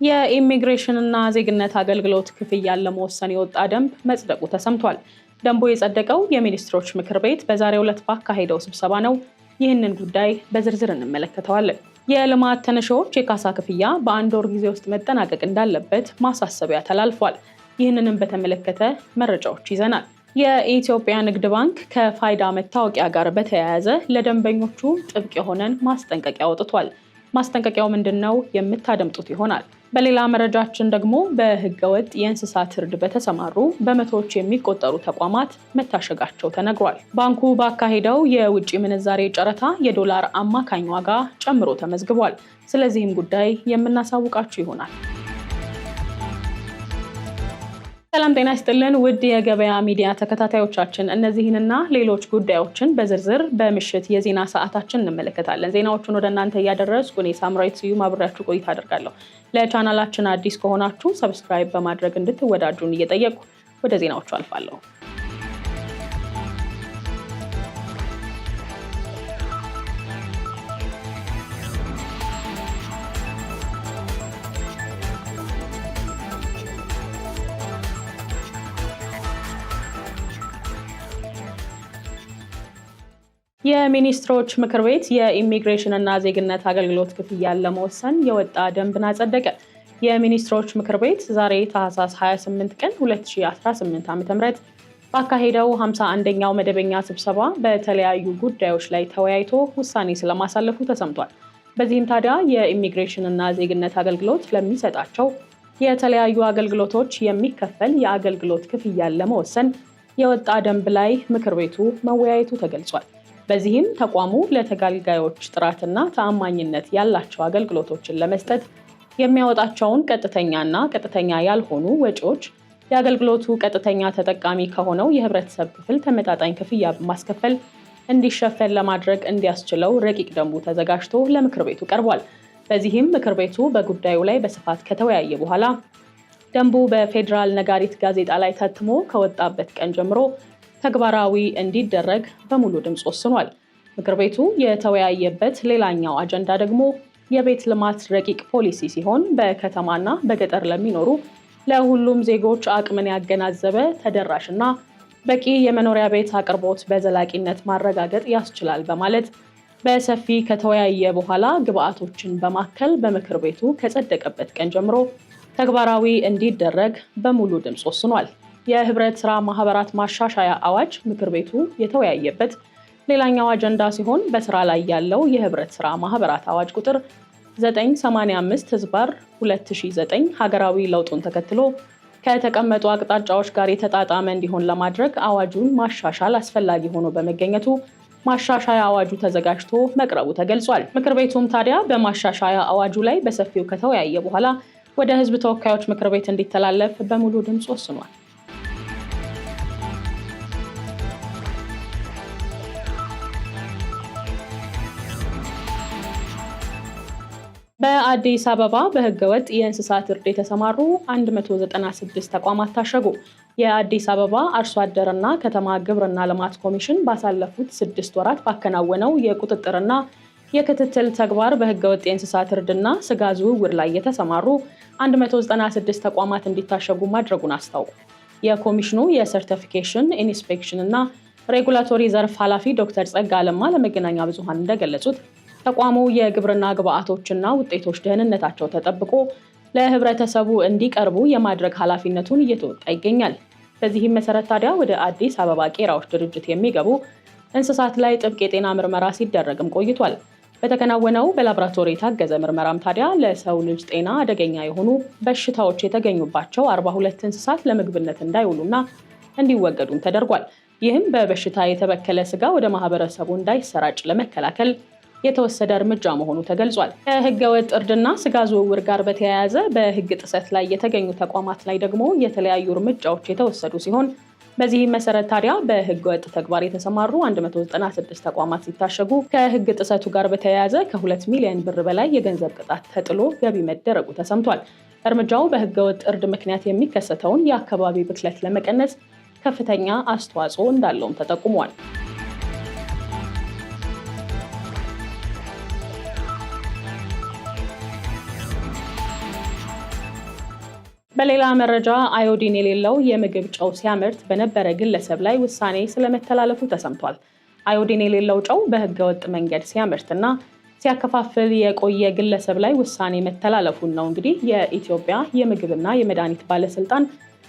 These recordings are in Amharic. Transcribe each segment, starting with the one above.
የኢሚግሬሽንና ዜግነት አገልግሎት ክፍያን ለመወሰን የወጣ ደንብ መጽደቁ ተሰምቷል። ደንቡ የጸደቀው የሚኒስትሮች ምክር ቤት በዛሬው ዕለት ባካሄደው ስብሰባ ነው። ይህንን ጉዳይ በዝርዝር እንመለከተዋለን። የልማት ተነሺዎች የካሳ ክፍያ በአንድ ወር ጊዜ ውስጥ መጠናቀቅ እንዳለበት ማሳሰቢያ ተላልፏል። ይህንንም በተመለከተ መረጃዎች ይዘናል። የኢትዮጵያ ንግድ ባንክ ከፋይዳ መታወቂያ ጋር በተያያዘ ለደንበኞቹ ጥብቅ የሆነን ማስጠንቀቂያ አውጥቷል። ማስጠንቀቂያው ምንድነው? የምታደምጡት ይሆናል። በሌላ መረጃችን ደግሞ በህገወጥ የእንስሳት እርድ በተሰማሩ በመቶዎች የሚቆጠሩ ተቋማት መታሸጋቸው ተነግሯል። ባንኩ ባካሄደው የውጭ ምንዛሬ ጨረታ የዶላር አማካኝ ዋጋ ጨምሮ ተመዝግቧል። ስለዚህም ጉዳይ የምናሳውቃችሁ ይሆናል። ሰላም ጤና ይስጥልን ውድ የገበያ ሚዲያ ተከታታዮቻችን፣ እነዚህንና ሌሎች ጉዳዮችን በዝርዝር በምሽት የዜና ሰዓታችን እንመለከታለን። ዜናዎቹን ወደ እናንተ እያደረስኩ እኔ ሳምራዊት ስዩም አብሬያችሁ ቆይታ አደርጋለሁ። ለቻናላችን አዲስ ከሆናችሁ ሰብስክራይብ በማድረግ እንድትወዳጁን እየጠየቅኩ ወደ ዜናዎቹ አልፋለሁ። የሚኒስትሮች ምክር ቤት የኢሚግሬሽንና ዜግነት አገልግሎት ክፍያን ለመወሰን የወጣ ደንብን አጸደቀ። የሚኒስትሮች ምክር ቤት ዛሬ ታህሳስ 28 ቀን 2018 ዓ.ም ባካሄደው 51ኛው መደበኛ ስብሰባ በተለያዩ ጉዳዮች ላይ ተወያይቶ ውሳኔ ስለማሳለፉ ተሰምቷል። በዚህም ታዲያ የኢሚግሬሽንና ዜግነት አገልግሎት ለሚሰጣቸው የተለያዩ አገልግሎቶች የሚከፈል የአገልግሎት ክፍያን ለመወሰን የወጣ ደንብ ላይ ምክር ቤቱ መወያየቱ ተገልጿል። በዚህም ተቋሙ ለተገልጋዮች ጥራትና ተአማኝነት ያላቸው አገልግሎቶችን ለመስጠት የሚያወጣቸውን ቀጥተኛና ቀጥተኛ ያልሆኑ ወጪዎች የአገልግሎቱ ቀጥተኛ ተጠቃሚ ከሆነው የህብረተሰብ ክፍል ተመጣጣኝ ክፍያ በማስከፈል እንዲሸፈን ለማድረግ እንዲያስችለው ረቂቅ ደንቡ ተዘጋጅቶ ለምክር ቤቱ ቀርቧል። በዚህም ምክር ቤቱ በጉዳዩ ላይ በስፋት ከተወያየ በኋላ ደንቡ በፌዴራል ነጋሪት ጋዜጣ ላይ ታትሞ ከወጣበት ቀን ጀምሮ ተግባራዊ እንዲደረግ በሙሉ ድምፅ ወስኗል። ምክር ቤቱ የተወያየበት ሌላኛው አጀንዳ ደግሞ የቤት ልማት ረቂቅ ፖሊሲ ሲሆን በከተማና በገጠር ለሚኖሩ ለሁሉም ዜጎች አቅምን ያገናዘበ ተደራሽና በቂ የመኖሪያ ቤት አቅርቦት በዘላቂነት ማረጋገጥ ያስችላል በማለት በሰፊ ከተወያየ በኋላ ግብአቶችን በማከል በምክር ቤቱ ከጸደቀበት ቀን ጀምሮ ተግባራዊ እንዲደረግ በሙሉ ድምፅ ወስኗል። የህብረት ስራ ማህበራት ማሻሻያ አዋጅ ምክር ቤቱ የተወያየበት ሌላኛው አጀንዳ ሲሆን በስራ ላይ ያለው የህብረት ስራ ማህበራት አዋጅ ቁጥር 985/2009 ሀገራዊ ለውጡን ተከትሎ ከተቀመጡ አቅጣጫዎች ጋር የተጣጣመ እንዲሆን ለማድረግ አዋጁን ማሻሻል አስፈላጊ ሆኖ በመገኘቱ ማሻሻያ አዋጁ ተዘጋጅቶ መቅረቡ ተገልጿል። ምክር ቤቱም ታዲያ በማሻሻያ አዋጁ ላይ በሰፊው ከተወያየ በኋላ ወደ ህዝብ ተወካዮች ምክር ቤት እንዲተላለፍ በሙሉ ድምፅ ወስኗል። በአዲስ አበባ በህገወጥ የእንስሳት እርድ የተሰማሩ 196 ተቋማት ታሸጉ። የአዲስ አበባ አርሶ አደርና ከተማ ግብርና ልማት ኮሚሽን ባሳለፉት 6 ወራት ባከናወነው የቁጥጥርና የክትትል ተግባር በህገወጥ የእንስሳት እርድና ስጋ ዝውውር ላይ የተሰማሩ 196 ተቋማት እንዲታሸጉ ማድረጉን አስታውቋል። የኮሚሽኑ የሰርቲፊኬሽን ኢንስፔክሽን እና ሬጉላቶሪ ዘርፍ ኃላፊ ዶክተር ጸጋ አለማ ለመገናኛ ብዙሃን እንደገለጹት ተቋሙ የግብርና ግብአቶችና ውጤቶች ደህንነታቸው ተጠብቆ ለህብረተሰቡ እንዲቀርቡ የማድረግ ኃላፊነቱን እየተወጣ ይገኛል። በዚህም መሰረት ታዲያ ወደ አዲስ አበባ ቄራዎች ድርጅት የሚገቡ እንስሳት ላይ ጥብቅ የጤና ምርመራ ሲደረግም ቆይቷል። በተከናወነው በላቦራቶሪ የታገዘ ምርመራም ታዲያ ለሰው ልጅ ጤና አደገኛ የሆኑ በሽታዎች የተገኙባቸው 42 እንስሳት ለምግብነት እንዳይውሉና እንዲወገዱም ተደርጓል። ይህም በበሽታ የተበከለ ስጋ ወደ ማህበረሰቡ እንዳይሰራጭ ለመከላከል የተወሰደ እርምጃ መሆኑ ተገልጿል። ከህገወጥ እርድና ስጋ ዝውውር ጋር በተያያዘ በህግ ጥሰት ላይ የተገኙ ተቋማት ላይ ደግሞ የተለያዩ እርምጃዎች የተወሰዱ ሲሆን በዚህም መሰረት ታዲያ በህገወጥ ተግባር የተሰማሩ 196 ተቋማት ሲታሸጉ ከህግ ጥሰቱ ጋር በተያያዘ ከ2 ሚሊዮን ብር በላይ የገንዘብ ቅጣት ተጥሎ ገቢ መደረጉ ተሰምቷል። እርምጃው በህገወጥ እርድ ምክንያት የሚከሰተውን የአካባቢ ብክለት ለመቀነስ ከፍተኛ አስተዋጽኦ እንዳለውም ተጠቁሟል። በሌላ መረጃ አዮዲን የሌለው የምግብ ጨው ሲያመርት በነበረ ግለሰብ ላይ ውሳኔ ስለመተላለፉ ተሰምቷል። አዮዲን የሌለው ጨው በህገወጥ መንገድ ሲያመርትና ሲያከፋፍል የቆየ ግለሰብ ላይ ውሳኔ መተላለፉን ነው እንግዲህ የኢትዮጵያ የምግብና የመድኃኒት ባለስልጣን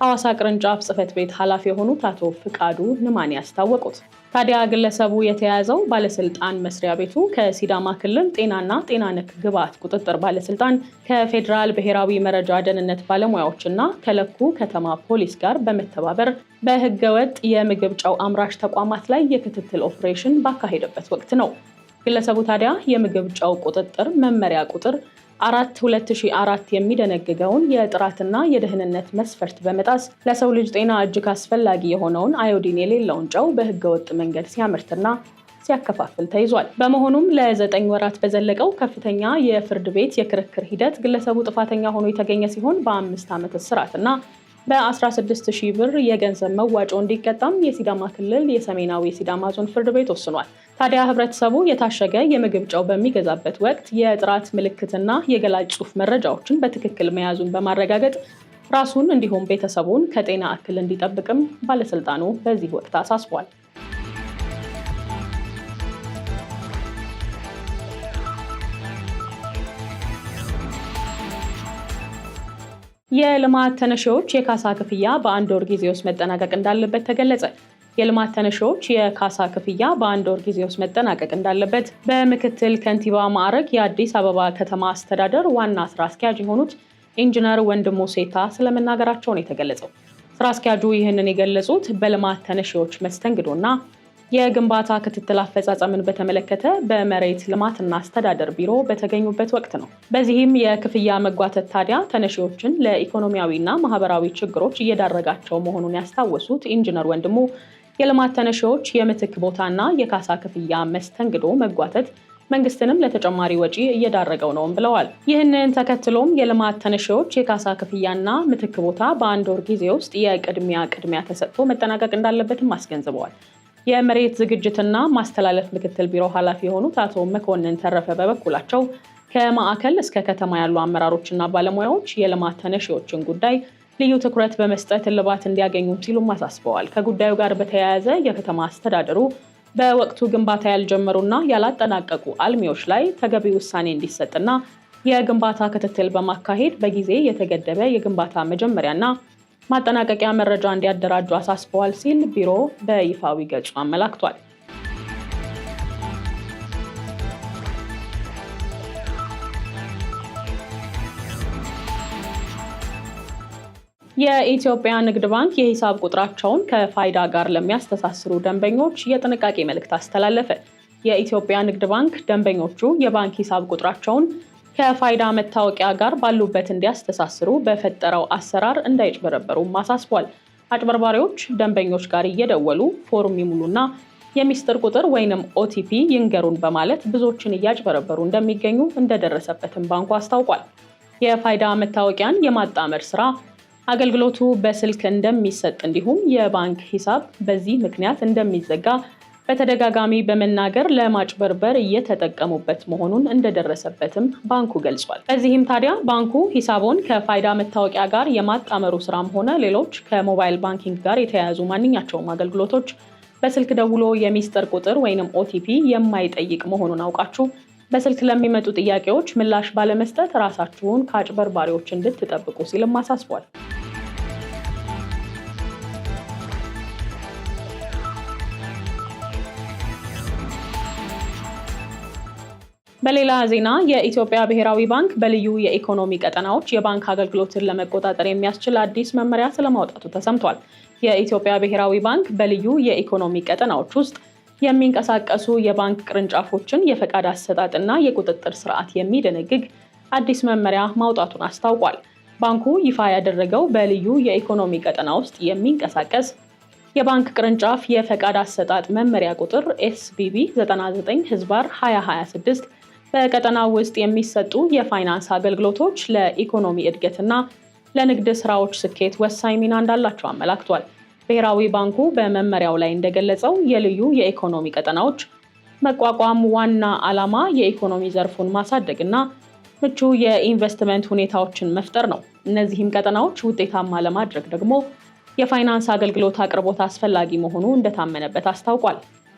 ሐዋሳ ቅርንጫፍ ጽሕፈት ቤት ኃላፊ የሆኑት አቶ ፍቃዱ ንማኔ ያስታወቁት። ታዲያ ግለሰቡ የተያዘው ባለስልጣን መስሪያ ቤቱ ከሲዳማ ክልል ጤናና ጤና ነክ ግብዓት ቁጥጥር ባለስልጣን ከፌዴራል ብሔራዊ መረጃ ደህንነት ባለሙያዎችና ከለኩ ከተማ ፖሊስ ጋር በመተባበር በህገወጥ የምግብ ጨው አምራች ተቋማት ላይ የክትትል ኦፕሬሽን ባካሄደበት ወቅት ነው። ግለሰቡ ታዲያ የምግብ ጨው ቁጥጥር መመሪያ ቁጥር 4/2004 የሚደነግገውን የጥራትና የደህንነት መስፈርት በመጣስ ለሰው ልጅ ጤና እጅግ አስፈላጊ የሆነውን አዮዲን የሌለውን ጨው በህገወጥ መንገድ ሲያመርትና ሲያከፋፍል ተይዟል። በመሆኑም ለ9 ወራት በዘለቀው ከፍተኛ የፍርድ ቤት የክርክር ሂደት ግለሰቡ ጥፋተኛ ሆኖ የተገኘ ሲሆን በ5 ዓመት እስራትና በ16,000 ብር የገንዘብ መዋጮ እንዲቀጣም የሲዳማ ክልል የሰሜናዊ ሲዳማ ዞን ፍርድ ቤት ወስኗል። ታዲያ ህብረተሰቡ የታሸገ የምግብ ጨው በሚገዛበት ወቅት የጥራት ምልክትና የገላጭ ጽሑፍ መረጃዎችን በትክክል መያዙን በማረጋገጥ ራሱን እንዲሁም ቤተሰቡን ከጤና እክል እንዲጠብቅም ባለስልጣኑ በዚህ ወቅት አሳስቧል። የልማት ተነሺዎች የካሳ ክፍያ በአንድ ወር ጊዜ ውስጥ መጠናቀቅ እንዳለበት ተገለጸ። የልማት ተነሺዎች የካሳ ክፍያ በአንድ ወር ጊዜ ውስጥ መጠናቀቅ እንዳለበት በምክትል ከንቲባ ማዕረግ የአዲስ አበባ ከተማ አስተዳደር ዋና ስራ አስኪያጅ የሆኑት ኢንጂነር ወንድሙ ሴታ ስለመናገራቸው ነው የተገለጸው። ስራ አስኪያጁ ይህንን የገለጹት በልማት ተነሺዎች መስተንግዶና የግንባታ ክትትል አፈጻጸምን በተመለከተ በመሬት ልማትና አስተዳደር ቢሮ በተገኙበት ወቅት ነው። በዚህም የክፍያ መጓተት ታዲያ ተነሺዎችን ለኢኮኖሚያዊና ማህበራዊ ችግሮች እየዳረጋቸው መሆኑን ያስታወሱት ኢንጂነር ወንድሙ የልማት ተነሺዎች የምትክ ቦታና የካሳ ክፍያ መስተንግዶ መጓተት መንግስትንም ለተጨማሪ ወጪ እየዳረገው ነው ብለዋል። ይህንን ተከትሎም የልማት ተነሺዎች የካሳ ክፍያና ምትክ ቦታ በአንድ ወር ጊዜ ውስጥ የቅድሚያ ተሰጥቶ መጠናቀቅ እንዳለበትም አስገንዝበዋል። የመሬት ዝግጅትና ማስተላለፍ ምክትል ቢሮ ኃላፊ የሆኑት አቶ መኮንን ተረፈ በበኩላቸው ከማዕከል እስከ ከተማ ያሉ አመራሮችና ባለሙያዎች የልማት ተነሺዎችን ጉዳይ ልዩ ትኩረት በመስጠት እልባት እንዲያገኙ ሲሉም አሳስበዋል። ከጉዳዩ ጋር በተያያዘ የከተማ አስተዳደሩ በወቅቱ ግንባታ ያልጀመሩና ያላጠናቀቁ አልሚዎች ላይ ተገቢ ውሳኔ እንዲሰጥና የግንባታ ክትትል በማካሄድ በጊዜ የተገደበ የግንባታ መጀመሪያና ማጠናቀቂያ መረጃ እንዲያደራጁ አሳስበዋል ሲል ቢሮ በይፋዊ ገጹ አመላክቷል። የኢትዮጵያ ንግድ ባንክ የሂሳብ ቁጥራቸውን ከፋይዳ ጋር ለሚያስተሳስሩ ደንበኞች የጥንቃቄ መልእክት አስተላለፈ። የኢትዮጵያ ንግድ ባንክ ደንበኞቹ የባንክ ሂሳብ ቁጥራቸውን ከፋይዳ መታወቂያ ጋር ባሉበት እንዲያስተሳስሩ በፈጠረው አሰራር እንዳይጭበረበሩም አሳስቧል። አጭበርባሪዎች ደንበኞች ጋር እየደወሉ ፎርም ይሙሉና የሚስጥር ቁጥር ወይንም ኦቲፒ ይንገሩን በማለት ብዙዎችን እያጭበረበሩ እንደሚገኙ እንደደረሰበትም ባንኩ አስታውቋል። የፋይዳ መታወቂያን የማጣመር ስራ አገልግሎቱ በስልክ እንደሚሰጥ እንዲሁም የባንክ ሂሳብ በዚህ ምክንያት እንደሚዘጋ በተደጋጋሚ በመናገር ለማጭበርበር እየተጠቀሙበት መሆኑን እንደደረሰበትም ባንኩ ገልጿል። በዚህም ታዲያ ባንኩ ሂሳቦን ከፋይዳ መታወቂያ ጋር የማጣመሩ ስራም ሆነ ሌሎች ከሞባይል ባንኪንግ ጋር የተያያዙ ማንኛቸውም አገልግሎቶች በስልክ ደውሎ የሚስጥር ቁጥር ወይንም ኦቲፒ የማይጠይቅ መሆኑን አውቃችሁ በስልክ ለሚመጡ ጥያቄዎች ምላሽ ባለመስጠት ራሳችሁን ከአጭበርባሪዎች እንድትጠብቁ ሲልም አሳስቧል። በሌላ ዜና የኢትዮጵያ ብሔራዊ ባንክ በልዩ የኢኮኖሚ ቀጠናዎች የባንክ አገልግሎትን ለመቆጣጠር የሚያስችል አዲስ መመሪያ ስለማውጣቱ ተሰምቷል። የኢትዮጵያ ብሔራዊ ባንክ በልዩ የኢኮኖሚ ቀጠናዎች ውስጥ የሚንቀሳቀሱ የባንክ ቅርንጫፎችን የፈቃድ አሰጣጥና የቁጥጥር ስርዓት የሚደነግግ አዲስ መመሪያ ማውጣቱን አስታውቋል። ባንኩ ይፋ ያደረገው በልዩ የኢኮኖሚ ቀጠና ውስጥ የሚንቀሳቀስ የባንክ ቅርንጫፍ የፈቃድ አሰጣጥ መመሪያ ቁጥር SBB 99/2026 በቀጠናው ውስጥ የሚሰጡ የፋይናንስ አገልግሎቶች ለኢኮኖሚ እድገትና ለንግድ ስራዎች ስኬት ወሳኝ ሚና እንዳላቸው አመላክቷል። ብሔራዊ ባንኩ በመመሪያው ላይ እንደገለጸው የልዩ የኢኮኖሚ ቀጠናዎች መቋቋም ዋና ዓላማ የኢኮኖሚ ዘርፉን ማሳደግና ምቹ የኢንቨስትመንት ሁኔታዎችን መፍጠር ነው። እነዚህም ቀጠናዎች ውጤታማ ለማድረግ ደግሞ የፋይናንስ አገልግሎት አቅርቦት አስፈላጊ መሆኑ እንደታመነበት አስታውቋል።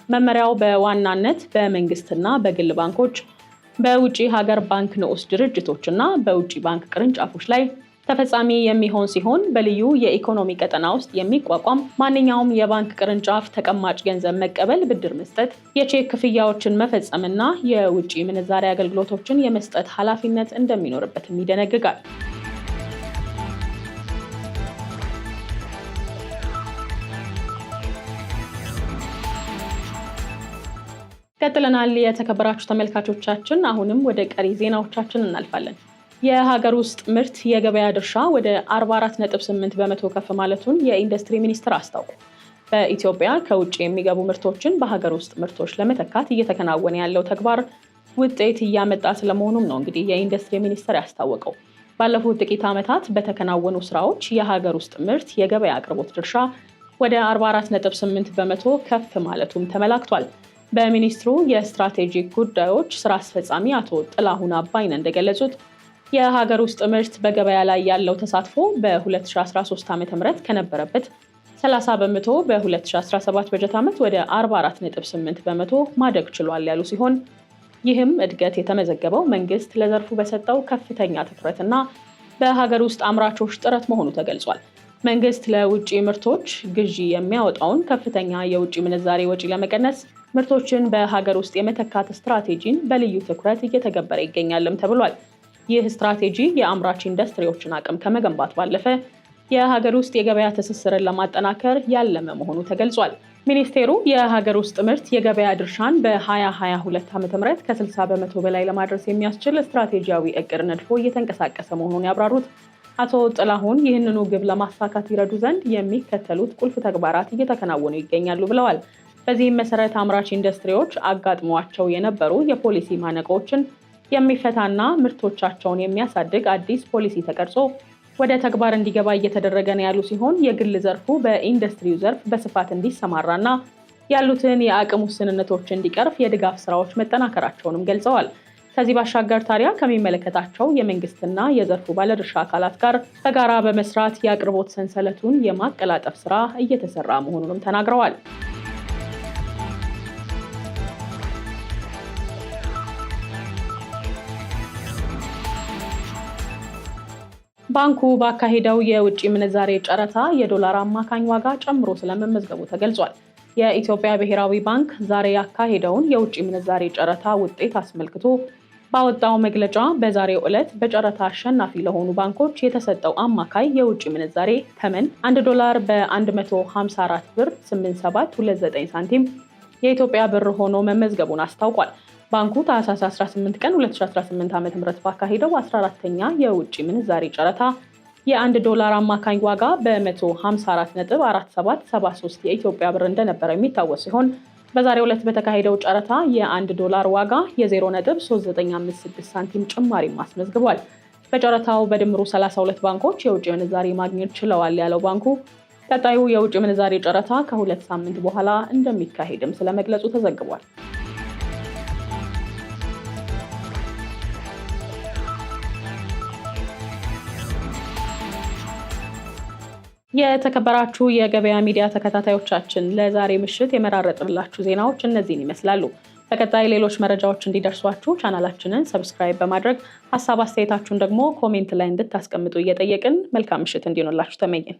መመሪያው በዋናነት በመንግስትና በግል ባንኮች፣ በውጪ ሀገር ባንክ ንዑስ ድርጅቶች እና በውጪ ባንክ ቅርንጫፎች ላይ ተፈጻሚ የሚሆን ሲሆን በልዩ የኢኮኖሚ ቀጠና ውስጥ የሚቋቋም ማንኛውም የባንክ ቅርንጫፍ ተቀማጭ ገንዘብ መቀበል፣ ብድር መስጠት፣ የቼክ ክፍያዎችን መፈጸምና የውጪ ምንዛሪ አገልግሎቶችን የመስጠት ኃላፊነት እንደሚኖርበትም ይደነግጋል። ቀጥለናል። የተከበራችሁ ተመልካቾቻችን፣ አሁንም ወደ ቀሪ ዜናዎቻችን እናልፋለን። የሀገር ውስጥ ምርት የገበያ ድርሻ ወደ 44.8 በመቶ ከፍ ማለቱን የኢንዱስትሪ ሚኒስቴር አስታውቋል። በኢትዮጵያ ከውጭ የሚገቡ ምርቶችን በሀገር ውስጥ ምርቶች ለመተካት እየተከናወነ ያለው ተግባር ውጤት እያመጣ ስለመሆኑም ነው እንግዲህ የኢንዱስትሪ ሚኒስቴር ያስታወቀው። ባለፉት ጥቂት ዓመታት በተከናወኑ ስራዎች የሀገር ውስጥ ምርት የገበያ አቅርቦት ድርሻ ወደ 44.8 በመቶ ከፍ ማለቱም ተመላክቷል። በሚኒስትሩ የስትራቴጂክ ጉዳዮች ስራ አስፈጻሚ አቶ ጥላሁን አባይነህ እንደገለጹት የሀገር ውስጥ ምርት በገበያ ላይ ያለው ተሳትፎ በ2013 ዓ.ም ከነበረበት 30 በመቶ በ2017 በጀት ዓመት ወደ 44.8 በመቶ ማደግ ችሏል ያሉ ሲሆን ይህም እድገት የተመዘገበው መንግስት ለዘርፉ በሰጠው ከፍተኛ ትኩረትና በሀገር ውስጥ አምራቾች ጥረት መሆኑ ተገልጿል። መንግስት ለውጭ ምርቶች ግዢ የሚያወጣውን ከፍተኛ የውጭ ምንዛሬ ወጪ ለመቀነስ ምርቶችን በሀገር ውስጥ የመተካት ስትራቴጂን በልዩ ትኩረት እየተገበረ ይገኛልም ተብሏል። ይህ ስትራቴጂ የአምራች ኢንዱስትሪዎችን አቅም ከመገንባት ባለፈ የሀገር ውስጥ የገበያ ትስስርን ለማጠናከር ያለመ መሆኑ ተገልጿል። ሚኒስቴሩ የሀገር ውስጥ ምርት የገበያ ድርሻን በ2022 ዓ.ም ከ60 በመቶ በላይ ለማድረስ የሚያስችል ስትራቴጂያዊ እቅድ ነድፎ እየተንቀሳቀሰ መሆኑን ያብራሩት አቶ ጥላሁን ይህንኑ ግብ ለማሳካት ይረዱ ዘንድ የሚከተሉት ቁልፍ ተግባራት እየተከናወኑ ይገኛሉ ብለዋል። በዚህም መሰረት አምራች ኢንዱስትሪዎች አጋጥሟቸው የነበሩ የፖሊሲ ማነቆችን የሚፈታና ምርቶቻቸውን የሚያሳድግ አዲስ ፖሊሲ ተቀርጾ ወደ ተግባር እንዲገባ እየተደረገ ነው ያሉ ሲሆን የግል ዘርፉ በኢንዱስትሪው ዘርፍ በስፋት እንዲሰማራና ያሉትን የአቅም ውስንነቶች እንዲቀርፍ የድጋፍ ስራዎች መጠናከራቸውንም ገልጸዋል። ከዚህ ባሻገር ታዲያ ከሚመለከታቸው የመንግስትና የዘርፉ ባለድርሻ አካላት ጋር በጋራ በመስራት የአቅርቦት ሰንሰለቱን የማቀላጠፍ ስራ እየተሰራ መሆኑንም ተናግረዋል። ባንኩ ባካሄደው የውጭ ምንዛሬ ጨረታ የዶላር አማካኝ ዋጋ ጨምሮ ስለመመዝገቡ ተገልጿል። የኢትዮጵያ ብሔራዊ ባንክ ዛሬ ያካሄደውን የውጭ ምንዛሬ ጨረታ ውጤት አስመልክቶ ባወጣው መግለጫ በዛሬው ዕለት በጨረታ አሸናፊ ለሆኑ ባንኮች የተሰጠው አማካይ የውጭ ምንዛሬ ተመን 1 ዶላር በ154 ብር 8729 ሳንቲም የኢትዮጵያ ብር ሆኖ መመዝገቡን አስታውቋል። ባንኩ ታህሳስ 18 ቀን 2018 ዓ.ም ባካሄደው 14ኛ የውጭ ምንዛሬ ጨረታ የ1 ዶላር አማካኝ ዋጋ በ154.4773 የኢትዮጵያ ብር እንደነበረ የሚታወስ ሲሆን በዛሬው ዕለት በተካሄደው ጨረታ የ1 ዶላር ዋጋ የ0.3956 ሳንቲም ጭማሪም አስመዝግቧል። በጨረታው በድምሩ 32 ባንኮች የውጭ ምንዛሬ ማግኘት ችለዋል ያለው ባንኩ ቀጣዩ የውጭ ምንዛሬ ጨረታ ከ2 ሳምንት በኋላ እንደሚካሄድም ስለመግለጹ ተዘግቧል። የተከበራችሁ የገበያ ሚዲያ ተከታታዮቻችን ለዛሬ ምሽት የመራረጥንላችሁ ዜናዎች እነዚህን ይመስላሉ። በቀጣይ ሌሎች መረጃዎች እንዲደርሷችሁ ቻናላችንን ሰብስክራይብ በማድረግ ሀሳብ አስተያየታችሁን ደግሞ ኮሜንት ላይ እንድታስቀምጡ እየጠየቅን መልካም ምሽት እንዲሆንላችሁ ተመኘን።